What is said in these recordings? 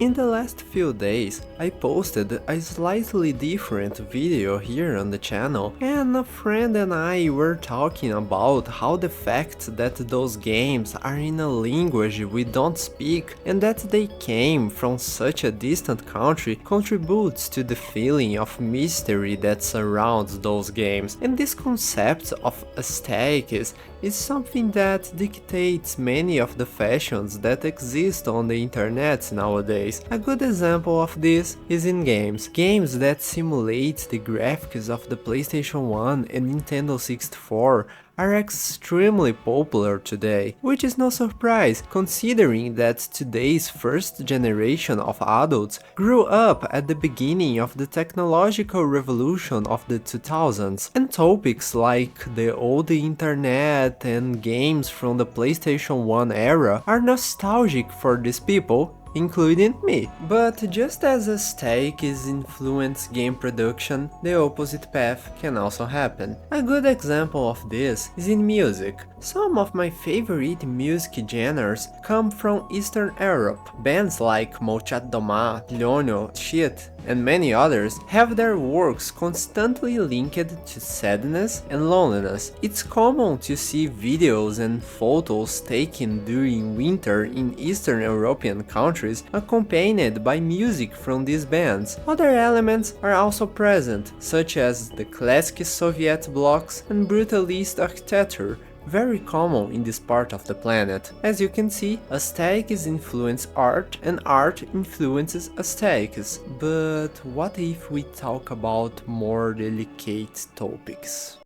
In the last few days, I posted a slightly different video here on the channel, and a friend and I were talking about how the fact that those games are in a language we don't speak and that they came from such a distant country contributes to the feeling of mystery that surrounds those games. And this concept of aesthetics is something that dictates many of the fashions that exist on the internet nowadays. A good example of this is in games. Games that simulate the graphics of the PlayStation 1 and Nintendo 64 are extremely popular today, which is no surprise considering that today's first generation of adults grew up at the beginning of the technological revolution of the 2000s, and topics like the old internet and games from the PlayStation 1 era are nostalgic for these people, including me. But just as aesthetics influence game production, the opposite path can also happen. A good example of this is in music. Some of my favorite music genres come from Eastern Europe. Bands like Molchat Doma, Lyono, Shit, and many others have their works constantly linked to sadness and loneliness. It's common to see videos and photos taken during winter in Eastern European countries accompanied by music from these bands. Other elements are also present, such as the classic Soviet blocks and brutalist architecture, very common in this part of the planet. As you can see, aesthetics influence art and art influences aesthetics. But what if we talk about more delicate topics?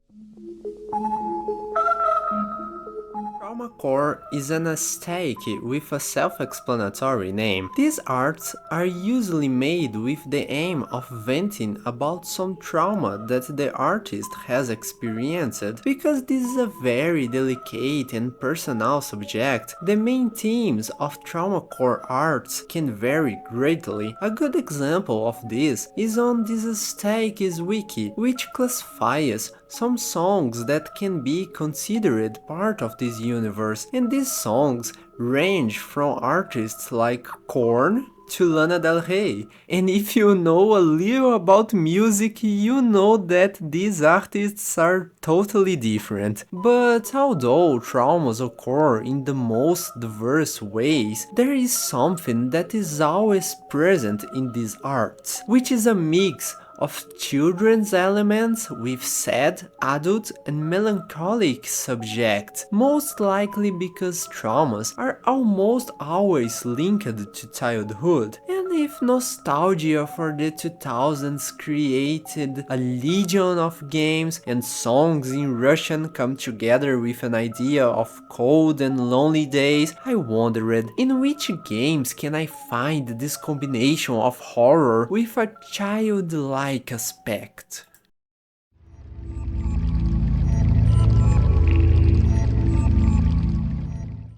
Traumacore is an aesthetic with a self-explanatory name. These arts are usually made with the aim of venting about some trauma that the artist has experienced. Because this is a very delicate and personal subject, the main themes of traumacore arts can vary greatly. A good example of this is on this aesthetics wiki, which classifies some songs that can be considered part of this universe, and these songs range from artists like Korn to Lana Del Rey. And if you know a little about music, you know that these artists are totally different. But although traumas occur in the most diverse ways, there is something that is always present in these arts, which is a mix of children's elements with sad, adult and melancholic subjects, most likely because traumas are almost always linked to childhood. And if nostalgia for the 2000s created a legion of games and songs in Russian come together with an idea of cold and lonely days, I wondered, in which games can I find this combination of horror with a childlike aspect?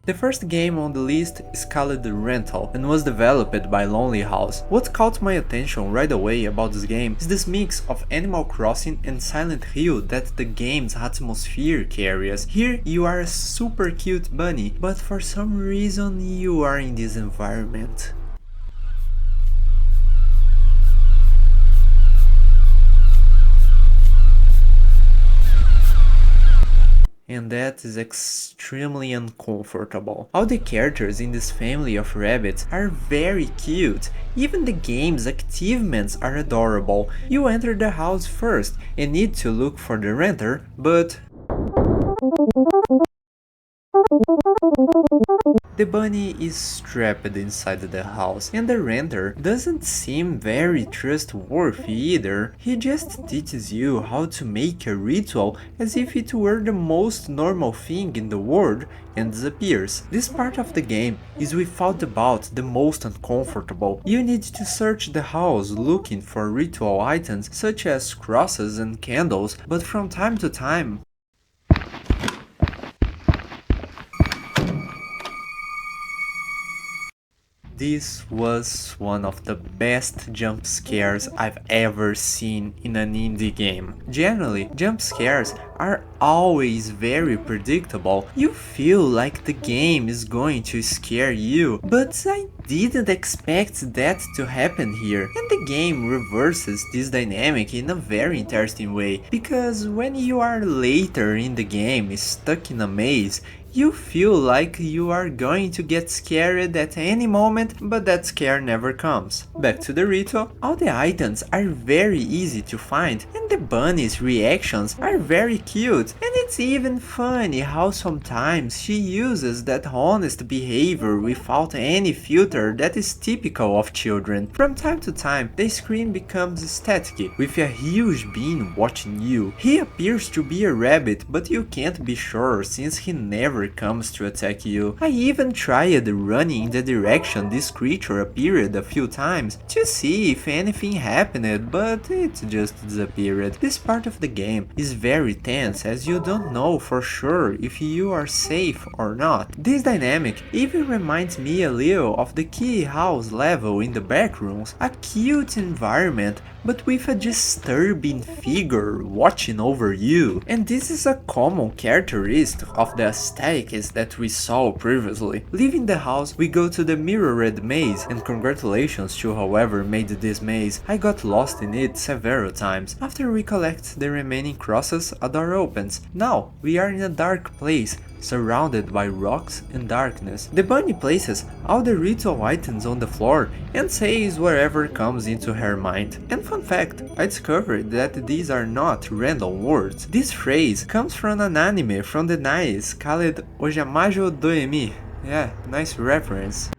The first game on the list is called Rental and was developed by Lonely House. What caught my attention right away about this game is this mix of Animal Crossing and Silent Hill that the game's atmosphere carries. Here you are a super cute bunny, but for some reason you are in this environment. And that is extremely uncomfortable. All the characters in this family of rabbits are very cute. Even the game's achievements are adorable. You enter the house first and need to look for the renter, but the bunny is trapped inside the house, and the renter doesn't seem very trustworthy either. He just teaches you how to make a ritual as if it were the most normal thing in the world and disappears. This part of the game is without doubt the most uncomfortable. You need to search the house looking for ritual items such as crosses and candles, but from time to time this was one of the best jump scares I've ever seen in an indie game. Generally, jump scares are always very predictable. You feel like the game is going to scare you, but I didn't expect that to happen here, and the game reverses this dynamic in a very interesting way, because when you are later in the game stuck in a maze, you feel like you are going to get scared at any moment, but that scare never comes. Back to the ritual, all the items are very easy to find, and the bunny's reactions are very cute, and it's even funny how sometimes she uses that honest behavior without any filter that is typical of children. From time to time, the screen becomes static, with a huge being watching you. He appears to be a rabbit, but you can't be sure since he never comes to attack you. I even tried running in the direction this creature appeared a few times to see if anything happened, but it just disappeared. This part of the game is very tense as you don't know for sure if you are safe or not. This dynamic even reminds me a little of the key house level in the Backrooms, a cute environment but with a disturbing figure watching over you. And this is a common characteristic of the aesthetics that we saw previously. Leaving the house, we go to the mirrored maze, and congratulations to whoever made this maze. I got lost in it several times. After we collect the remaining crosses, a door opens. Now, we are in a dark place, surrounded by rocks and darkness. The bunny places all the ritual items on the floor and says whatever comes into her mind. And fun fact, I discovered that these are not random words. This phrase comes from an anime from the 90s called Ojamajo Doemi. Yeah, nice reference.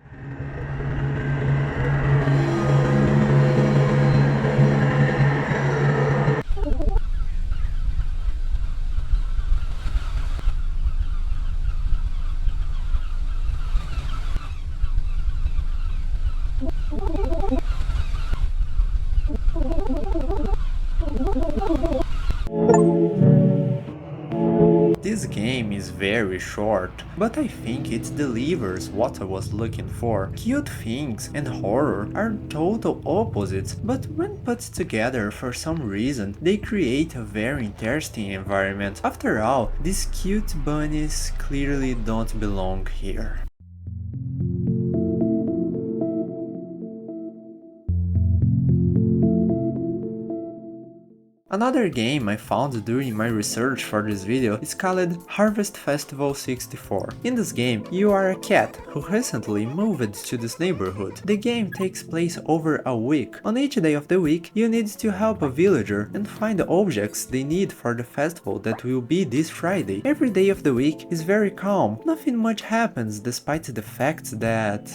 This game is very short, but I think it delivers what I was looking for. Cute things and horror are total opposites, but when put together for some reason, they create a very interesting environment. After all, these cute bunnies clearly don't belong here. Another game I found during my research for this video is called Harvest Festival 64. In this game, you are a cat who recently moved to this neighborhood. The game takes place over a week. On each day of the week, you need to help a villager and find the objects they need for the festival that will be this Friday. Every day of the week is very calm. Nothing much happens despite the fact that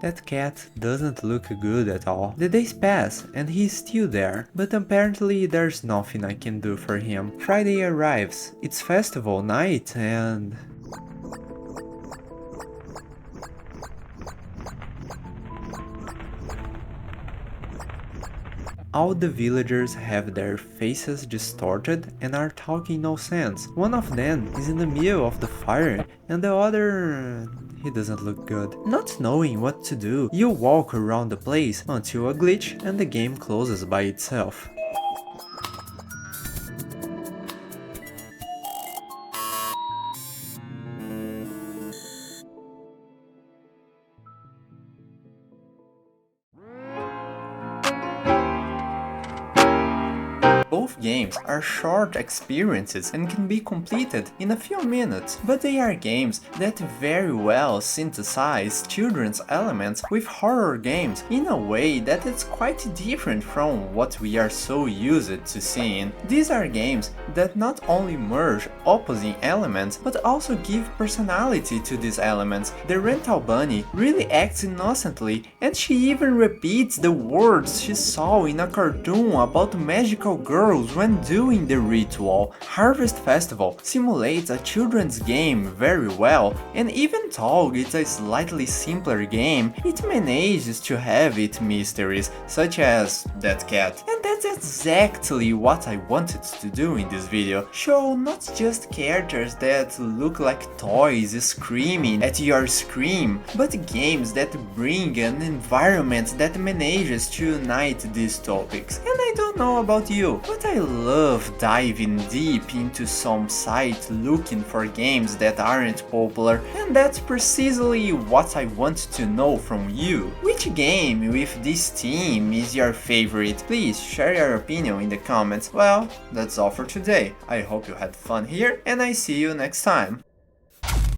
that cat doesn't look good at all. The days pass and he's still there, but apparently there's nothing I can do for him. Friday arrives, it's festival night and... all the villagers have their faces distorted and are talking no sense. One of them is in the middle of the fire and the other... he doesn't look good. Not knowing what to do, you walk around the place until a glitch and the game closes by itself. Both games are short experiences and can be completed in a few minutes, but they are games that very well synthesize children's elements with horror games in a way that is quite different from what we are so used to seeing. These are games that not only merge opposing elements, but also give personality to these elements. The rental bunny really acts innocently, and she even repeats the words she saw in a cartoon about magical girls when doing the ritual. Harvest Festival simulates a children's game very well, and even though it's a slightly simpler game, it manages to have its mysteries, such as that cat. And that that's exactly what I wanted to do in this video. Show not just characters that look like toys screaming at your scream, but games that bring an environment that manages to unite these topics. And I don't know about you, but I love diving deep into some site looking for games that aren't popular, and that's precisely what I want to know from you. Which game with this team is your favorite? Please share your opinion in the comments. Well, that's all for today. I hope you had fun here, and I see you next time.